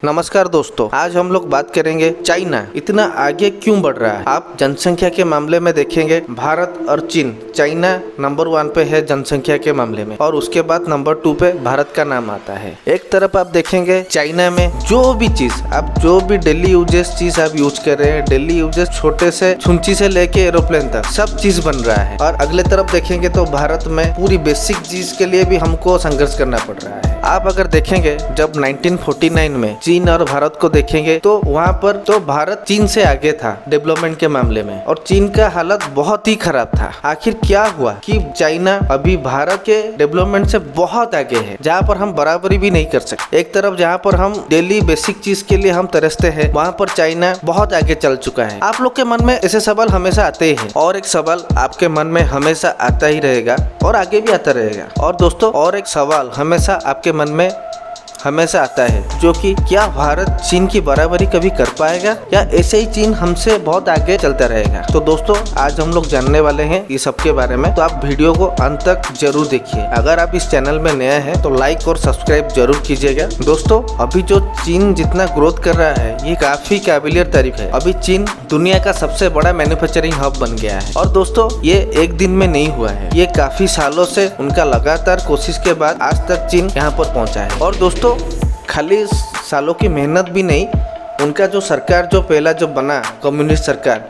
नमस्कार दोस्तों, आज हम लोग बात करेंगे चाइना इतना आगे क्यों बढ़ रहा है। आप जनसंख्या के मामले में देखेंगे भारत और चीन, चाइना नंबर 1 पे है जनसंख्या के मामले में और उसके बाद नंबर 2 पे भारत का नाम आता है। एक तरफ आप देखेंगे चाइना में जो भी डेली यूजेस चीज आप यूज कर रहे हैं, डेली यूजेस छोटे से छुंची से लेके एरोप्लेन तक सब चीज बन रहा है। और अगले तरफ देखेंगे तो भारत में पूरी बेसिक चीज के लिए भी हमको संघर्ष करना पड़ रहा है। आप अगर देखेंगे जब 1949 में चीन और भारत को देखेंगे तो वहाँ पर तो भारत चीन से आगे था डेवलपमेंट के मामले में और चीन का हालत बहुत ही खराब था। आखिर क्या हुआ कि चाइना अभी भारत के डेवलपमेंट से बहुत आगे है, जहाँ पर हम बराबरी भी नहीं कर सकते। एक तरफ जहाँ पर हम डेली बेसिक चीज के लिए हम तरसते हैं, वहाँ पर चाइना बहुत आगे चल चुका है। आप लोग के मन में ऐसे सवाल हमेशा आते ही हैं और एक सवाल आपके मन में हमेशा आता ही रहेगा और आगे भी आता रहेगा। और दोस्तों, और एक सवाल हमेशा आपके मन में हमेशा आता है, जो कि क्या भारत चीन की बराबरी कभी कर पाएगा या ऐसे ही चीन हमसे बहुत आगे चलता रहेगा। तो दोस्तों, आज हम लोग जानने वाले हैं इस सब के बारे में, तो आप वीडियो को अंत तक जरूर देखिए। अगर आप इस चैनल में नए हैं तो लाइक और सब्सक्राइब जरूर कीजिएगा। दोस्तों, अभी जो चीन जितना ग्रोथ कर रहा है ये काफी काबिलियत तारीफ है। अभी चीन दुनिया का सबसे बड़ा मैन्युफैक्चरिंग हब बन गया है और दोस्तों ये एक दिन में नहीं हुआ है, ये काफी सालों से उनका लगातार कोशिश के बाद आज तक चीन यहाँ पर पहुँचा है। और दोस्तों, खाली सालों की मेहनत भी नहीं, उनका जो सरकार जो पहला जो बना कम्युनिस्ट सरकार,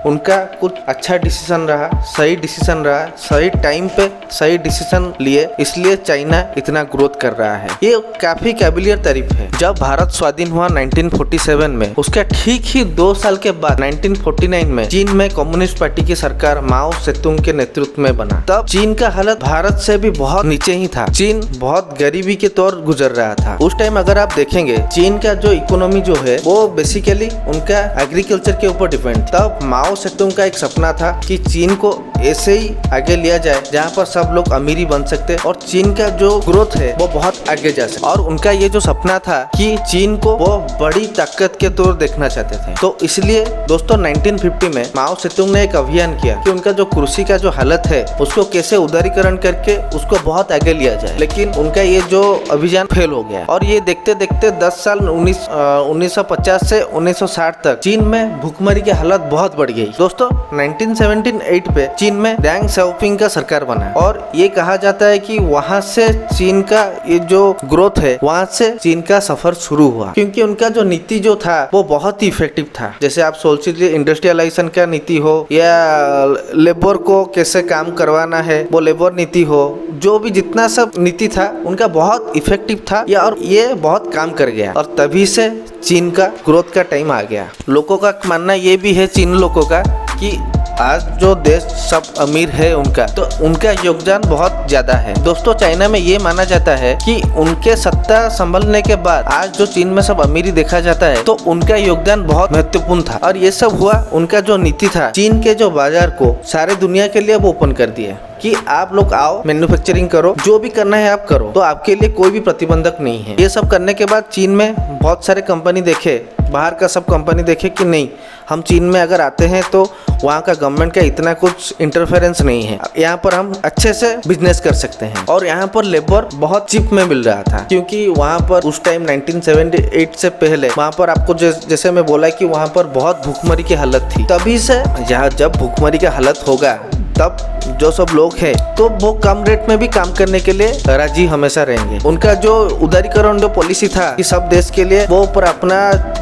उनका कुछ अच्छा डिसीजन रहा, सही डिसीजन रहा, सही टाइम पे सही डिसीजन लिए, इसलिए चाइना इतना ग्रोथ कर रहा है। ये काफी काबिलियत तारीफ है। जब भारत स्वाधीन हुआ 1947 में, उसका ठीक ही 2 साल के बाद 1949 में चीन में कम्युनिस्ट पार्टी की सरकार माओ सेतुंग के नेतृत्व में बना। तब चीन का हालत भारत से भी बहुत नीचे ही था। चीन बहुत गरीबी के तौर गुजर रहा था उस टाइम। अगर आप देखेंगे चीन का जो इकोनॉमी जो है वो बेसिकली उनका एग्रीकल्चर के ऊपर डिपेंड। तब माओ सेतुंग का एक सपना था कि चीन को ऐसे ही आगे लिया जाए जहाँ पर सब लोग अमीरी बन सकते और चीन का जो ग्रोथ है वो बहुत आगे जा सके। और उनका ये जो सपना था कि चीन को वो बड़ी ताकत के तौर देखना चाहते थे। तो इसलिए दोस्तों 1950 में माओ सेतुंग ने एक अभियान किया कि उनका जो कृषि का जो हालत है उसको कैसे उदारीकरण करके उसको बहुत आगे लिया जाए। लेकिन उनका ये जो अभियान फेल हो गया और ये देखते देखते 10 साल 1950 से 1960 तक चीन में भूखमरी की हालत बहुत बढ़ गई। दोस्तों 1978 पे चीन में डेंग शाओपिंग का सरकार बना और ये कहा जाता है कि वहाँ से चीन का ये जो ग्रोथ है वहाँ से चीन का सफर शुरू हुआ, क्योंकि उनका जो नीति जो था वो बहुत ही इफेक्टिव था। जैसे आप सोच लीजिए इंडस्ट्रियलाइजेशन का नीति हो या लेबर को कैसे काम करवाना है वो लेबर नीति हो, जो भी जितना सब नीति था उनका बहुत इफेक्टिव था या और ये बहुत काम कर गया और तभी से चीन का ग्रोथ का टाइम आ गया। लोगों का मानना ये भी है चीन लोगों का कि आज जो देश सब अमीर है उनका, तो उनका योगदान बहुत ज्यादा है। दोस्तों, चाइना में ये माना जाता है कि उनके सत्ता संभलने के बाद आज जो चीन में सब अमीरी देखा जाता है तो उनका योगदान बहुत महत्वपूर्ण था। और ये सब हुआ उनका जो नीति था, चीन के जो बाजार को सारे दुनिया के लिए वो ओपन कर दिए कि आप लोग आओ मैन्युफैक्चरिंग करो, जो भी करना है आप करो, तो आपके लिए कोई भी प्रतिबंधक नहीं है। ये सब करने के बाद चीन में बहुत सारे कंपनी देखे, बाहर का सब कंपनी देखे कि नहीं, हम चीन में अगर आते हैं तो वहाँ का गवर्नमेंट का इतना कुछ इंटरफेरेंस नहीं है, यहाँ पर हम अच्छे से बिजनेस कर सकते हैं। और यहाँ पर लेबर बहुत चीप में मिल रहा था, क्योंकि वहाँ पर उस टाइम 1978 से पहले वहाँ पर आपको जैसे मैं बोला कि वहाँ पर बहुत भूखमरी की हालत थी। तभी से जब भूखमरी की हालत होगा तब जो सब लोग हैं तो वो कम रेट में भी काम करने के लिए राजी हमेशा रहेंगे। उनका जो उदारीकरण जो पॉलिसी था कि सब देश के लिए, वो ऊपर अपना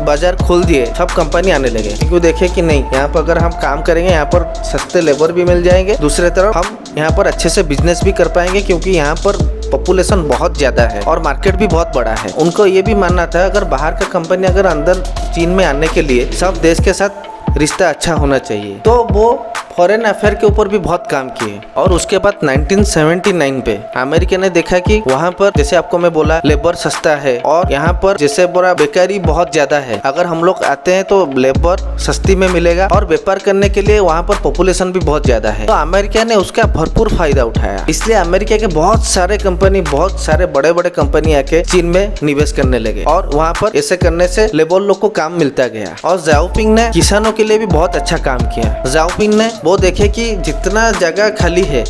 बाजार खोल दिए, सब कंपनी आने लगे, क्योंकि देखे कि नहीं, यहाँ पर अगर हम काम करेंगे यहाँ पर सस्ते लेबर भी मिल जाएंगे, दूसरी तरफ हम यहाँ पर अच्छे से बिजनेस भी कर पाएंगे, क्योंकि यहाँ पर पॉपुलेशन बहुत ज्यादा है और मार्केट भी बहुत बड़ा है। उनको ये भी मानना था अगर बाहर का कंपनी अगर अंदर चीन में आने के लिए सब देश के साथ रिश्ता अच्छा होना चाहिए, तो वो फॉरेन अफेयर के ऊपर भी बहुत काम किए। और उसके बाद 1979 पे अमेरिका ने देखा कि वहाँ पर जैसे आपको मैं बोला लेबर सस्ता है और यहाँ पर जैसे बोला बेकारी बहुत ज्यादा है, अगर हम लोग आते हैं तो लेबर सस्ती में मिलेगा और व्यापार करने के लिए वहाँ पर पॉपुलेशन भी बहुत ज्यादा है, तो अमेरिका ने उसका भरपूर फायदा उठाया। इसलिए अमेरिका के बहुत सारे कंपनी, बहुत सारे बड़े बड़े कंपनी आके चीन में निवेश करने लगे और वहाँ पर ऐसे करने से लेबर लोग को काम मिलता गया। और जाओपिंग ने किसानों के लिए भी बहुत अच्छा काम किया। जाओपिंग ने वो देखे कि जितना जगह खाली है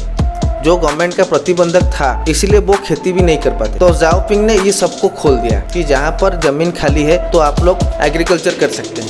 जो गवर्नमेंट का प्रतिबंधक था, इसलिए वो खेती भी नहीं कर पाते। तो जाओपिंग ने ये सबको खोल दिया कि जहाँ पर जमीन खाली है तो आप लोग एग्रीकल्चर कर सकते हैं।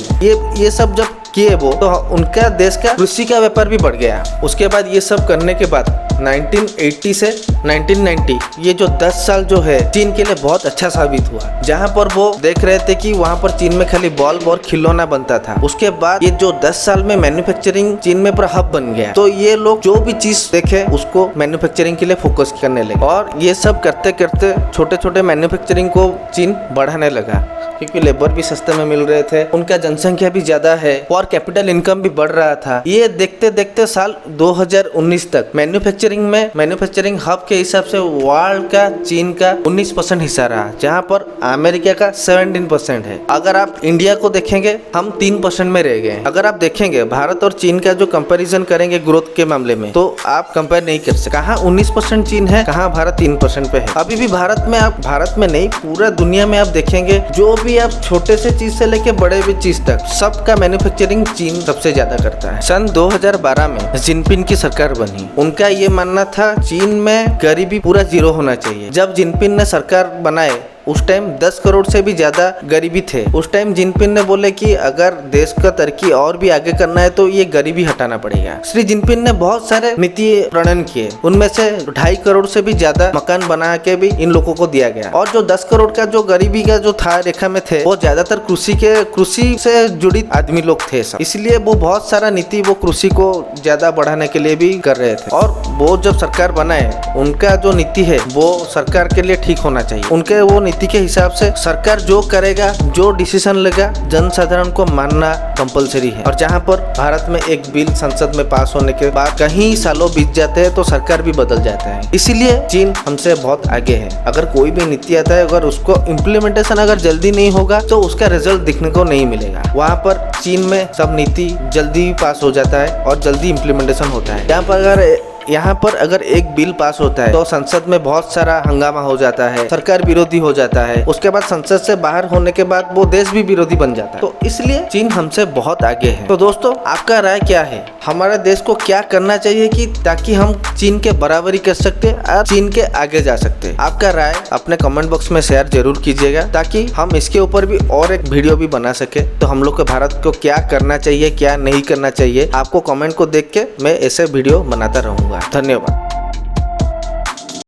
ये सब जब किए वो, तो उनका देश का कृषि का व्यापार भी बढ़ गया। उसके बाद ये सब करने के बाद 1980 से 1990 ये जो 10 साल जो है चीन के लिए बहुत अच्छा साबित हुआ। जहाँ पर वो देख रहे थे कि वहाँ पर चीन में खाली बल्ब और खिलौना बनता था। उसके बाद ये जो 10 साल में मैन्युफैक्चरिंग चीन में पूरा हब बन गया। तो ये लोग जो भी चीज देखे उसको मैन्युफैक्चरिंग के लिए फोकस करने लगे और ये सब करते करते छोटे छोटे मैन्युफैक्चरिंग को चीन बढ़ाने लगा, क्योंकि लेबर भी सस्ते में मिल रहे थे, उनका जनसंख्या भी ज्यादा है और कैपिटल इनकम भी बढ़ रहा था। ये देखते देखते साल 2019 तक मैन्युफैक्चरिंग हब के हिसाब से वर्ल्ड का चीन का 19% हिस्सा रहा, जहां पर अमेरिका का 17% है। अगर आप इंडिया को देखेंगे हम 3% में रह गए। अगर आप देखेंगे भारत और चीन का जो कंपैरिजन करेंगे ग्रोथ के मामले में, तो आप कंपेयर नहीं कर सकते। कहाँ 19% चीन है, कहाँ भारत 3% पे है। अभी भी भारत में नहीं, पूरा दुनिया में आप देखेंगे जो भी आप छोटे से चीज से लेके बड़े भी चीज तक सबका मैन्युफैक्चरिंग चीन सबसे ज्यादा करता है। सन 2012 में जिनपिंग की सरकार बनी। उनका ये मानना था चीन में गरीबी पूरा 0 होना चाहिए। जब जिनपिंग ने सरकार बनाए उस टाइम 10 करोड़ से भी ज्यादा गरीबी थे। उस टाइम जिनपिंग ने बोले कि अगर देश का तरक्की और भी आगे करना है तो ये गरीबी हटाना पड़ेगा। श्री जिनपिंग ने बहुत सारे नीति प्रणयन किए, उनमें से 2.5 करोड़ से भी ज्यादा मकान बना के भी इन लोगों को दिया गया। और जो 10 करोड़ का जो गरीबी का जो था रेखा में थे, वो ज्यादातर कृषि से जुड़ी आदमी लोग थे सब। इसलिए वो बहुत सारा नीति वो कृषि को ज्यादा बढ़ाने के लिए भी कर रहे थे। और वो जब सरकार बनाए, उनका जो नीति है वो सरकार के लिए ठीक होना चाहिए। उनके वो नीति के हिसाब से सरकार जो करेगा, जो डिसीजन लेगा, जनसाधारण को मानना कंपलसरी है। और जहां पर भारत में एक बिल संसद में पास होने के बाद कहीं सालों बीत जाते हैं तो सरकार भी बदल जाता है। इसीलिए चीन हमसे बहुत आगे है। अगर कोई भी नीति आता है, अगर उसको इम्प्लीमेंटेशन अगर जल्दी नहीं होगा तो उसका रिजल्ट दिखने को नहीं मिलेगा। वहाँ पर चीन में सब नीति जल्दी पास हो जाता है और जल्दी इम्प्लीमेंटेशन होता है। यहाँ पर अगर एक बिल पास होता है तो संसद में बहुत सारा हंगामा हो जाता है, सरकार विरोधी हो जाता है। उसके बाद संसद से बाहर होने के बाद वो देश भी विरोधी बन जाता है। तो इसलिए चीन हमसे बहुत आगे है। तो दोस्तों, आपका राय क्या है? हमारे देश को क्या करना चाहिए कि ताकि हम चीन के बराबरी कर सकते और चीन के आगे जा सकते? आपका राय अपने कमेंट बॉक्स में शेयर जरूर कीजिएगा, ताकि हम इसके ऊपर भी और एक वीडियो भी बना सके। तो हम लोग को भारत को क्या करना चाहिए, क्या नहीं करना चाहिए, आपको कमेंट को देख के मैं ऐसे वीडियो बनाता रहूंगा। धन्यवाद।